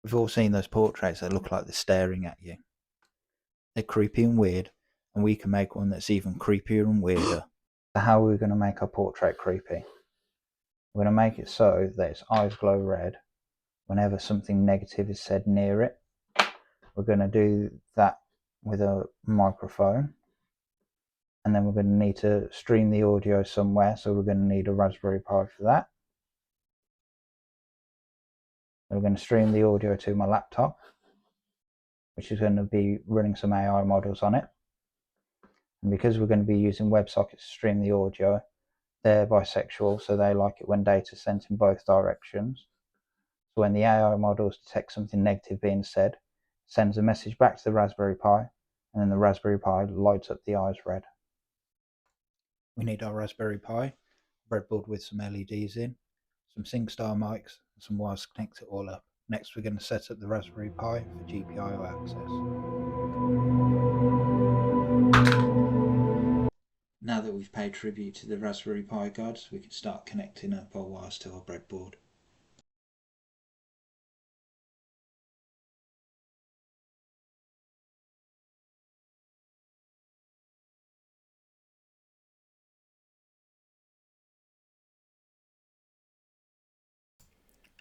We've all seen those portraits that look like they're staring at you. They're creepy and weird, and we can make one that's even creepier and weirder. So how are we going to make our portrait creepy? We're going to make it so that its eyes glow red whenever something negative is said near it. We're going to do that with a microphone, and then we're going to need to stream the audio somewhere, so we're going to need a Raspberry Pi for that. We're going to stream the audio to my laptop, which is going to be running some AI models on it. And because we're going to be using WebSockets to stream the audio, they're bisexual, so they like it when data is sent in both directions. So when the AI models detect something negative being said, it sends a message back to the Raspberry Pi, and then the Raspberry Pi lights up the eyes red. We need our Raspberry Pi, breadboard with some LEDs in, some SingStar mics, and some wires to connect it all up. Next, we're going to set up the Raspberry Pi for GPIO access. Now that we've paid tribute to the Raspberry Pi gods, we can start connecting up our wires to our breadboard.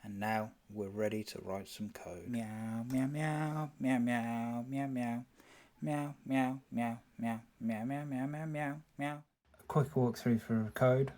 And now we're ready to write some code. Meow, meow, meow, meow, meow, meow, meow. Meow, meow, meow, meow, meow, meow, meow, meow, meow, meow. A quick walkthrough for the code.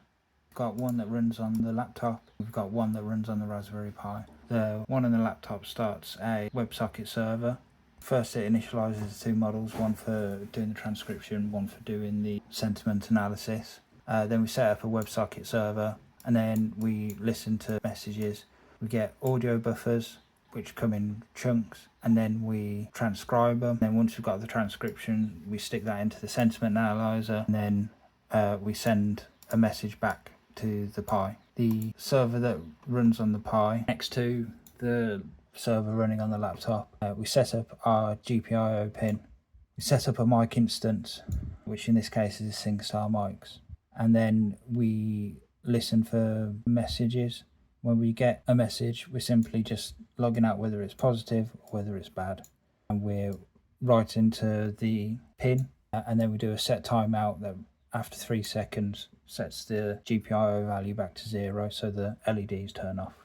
We've got one that runs on the laptop. We've got one that runs on the Raspberry Pi. The one on the laptop starts a WebSocket server. First it initializes the two models, one for doing the transcription, one for doing the sentiment analysis. Then we set up a WebSocket server, and then we listen to messages. We get audio buffers, which come in chunks, and then we transcribe them. Then once we've got the transcription, we stick that into the sentiment analyzer, and then we send a message back to the Pi. The server that runs on the Pi next to the server running on the laptop, we set up our GPIO pin. We set up a mic instance, which in this case is SingStar mics, and then we listen for messages. When we get a message, we're simply just logging out whether it's positive or whether it's bad, and we're writing to the pin, and then we do a set timeout that after 3 seconds sets the GPIO value back to 0, so the LEDs turn off.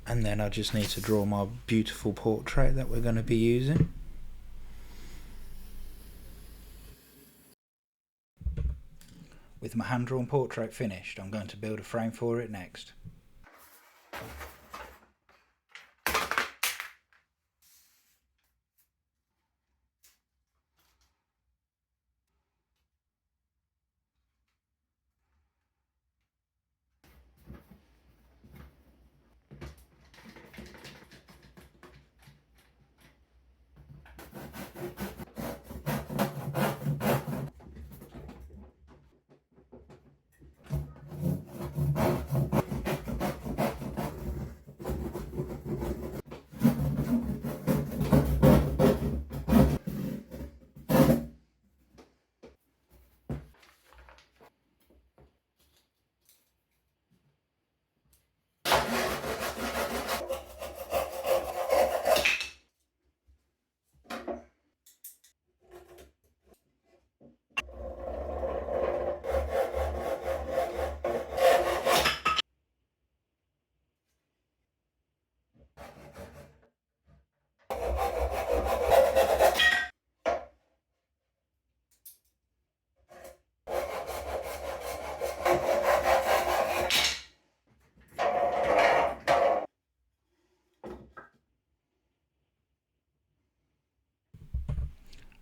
And then I just need to draw my beautiful portrait that we're going to be using. With my hand-drawn portrait finished, I'm going to build a frame for it next.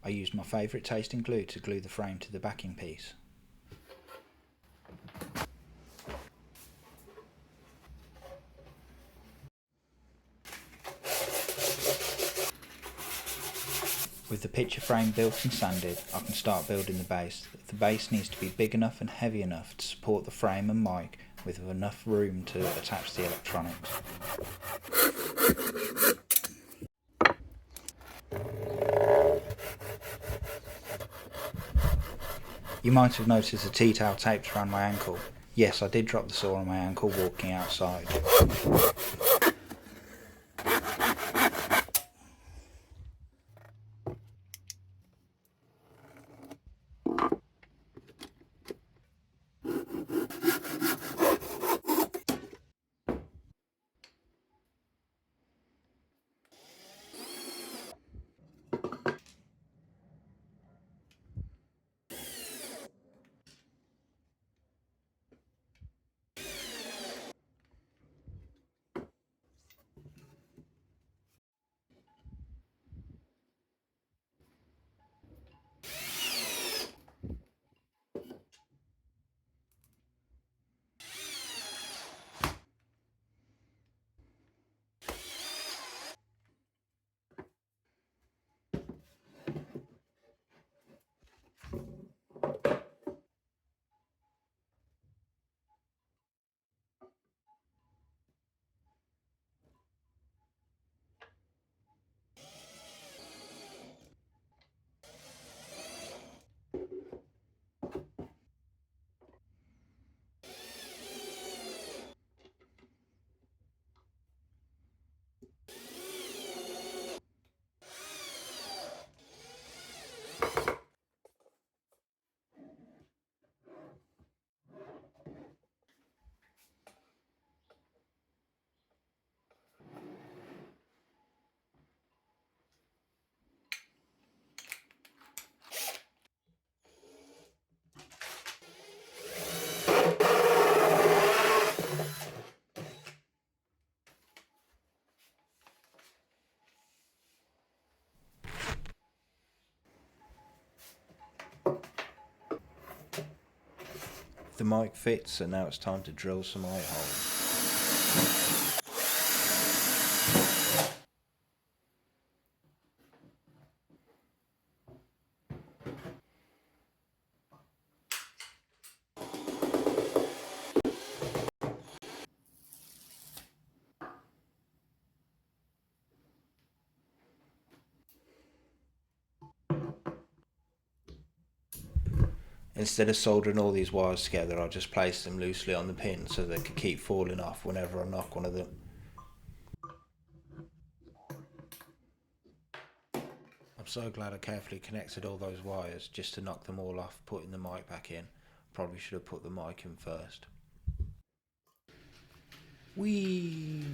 I used my favourite tasting glue to glue the frame to the backing piece. With the picture frame built and sanded, I can start building the base. The base needs to be big enough and heavy enough to support the frame and mic with enough room to attach the electronics. You might have noticed the tea towel taped around my ankle. Yes, I did drop the saw on my ankle walking outside. The mic fits, so now it's time to drill some eye holes. Instead of soldering all these wires together, I'll just place them loosely on the pin so they can keep falling off whenever I knock one of them. I'm so glad I carefully connected all those wires just to knock them all off, putting the mic back in. Probably should have put the mic in first. Whee!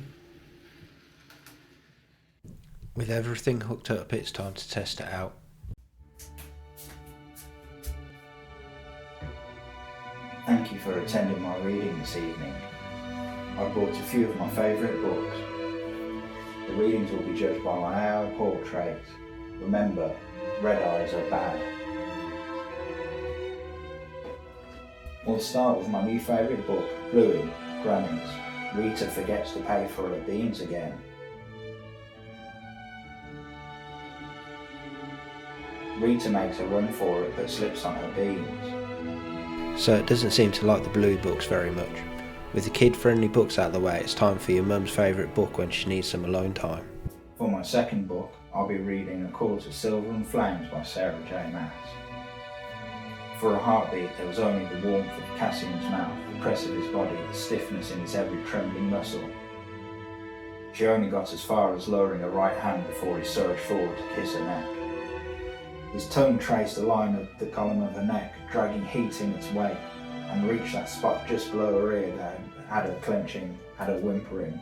With everything hooked up, it's time to test it out. Thank you for attending my reading this evening. I brought a few of my favourite books. The readings will be judged by my AI portrait. Remember, red eyes are bad. We'll start with my new favourite book, Bluey, Granny's. Rita forgets to pay for her beans again. Rita makes a run for it but slips on her beans. So it doesn't seem to like the Bluey books very much. With the kid-friendly books out of the way, it's time for your mum's favourite book when she needs some alone time. For my second book, I'll be reading A Call to Silver and Flames by Sarah J. Maas. For a heartbeat, there was only the warmth of Cassian's mouth, the press of his body, the stiffness in his every trembling muscle. She only got as far as lowering her right hand before he surged forward to kiss her neck. His tongue traced a line of the column of her neck, dragging heat in its wake, and reached that spot just below her ear that had her clenching, had her whimpering.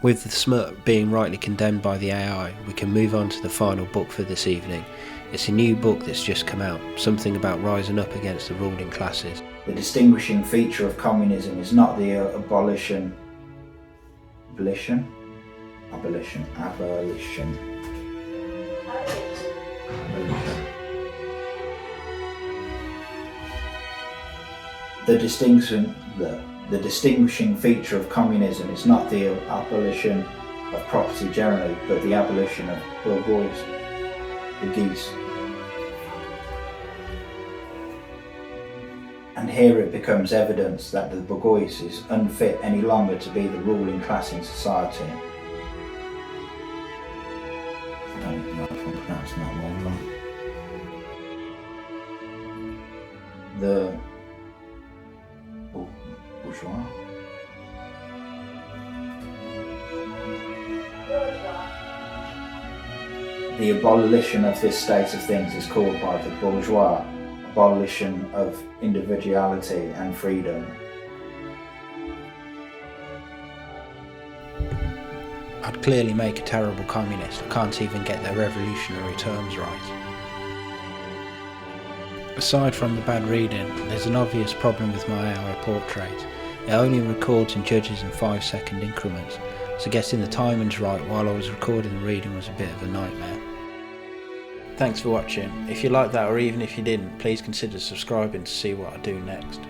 With the smut being rightly condemned by the AI, we can move on to the final book for this evening. It's a new book that's just come out, something about rising up against the ruling classes. The distinguishing feature of communism is not the abolition. The distinguishing feature of communism is not the abolition of property generally, but the abolition of bourgeoisie. And here it becomes evidence that the bourgeoisie is unfit any longer to be the ruling class in society. I don't even know if I'm pronouncing that wrong. The bourgeois. The abolition of this state of things is called by the bourgeois abolition of individuality and freedom. I'd clearly make a terrible communist. I can't even get their revolutionary terms right. Aside from the bad reading, there's an obvious problem with my AI portrait. It only records and judges in 5-second increments, so getting the timings right while I was recording the reading was a bit of a nightmare. Thanks for watching. If you liked that, or even if you didn't, please consider subscribing to see what I do next.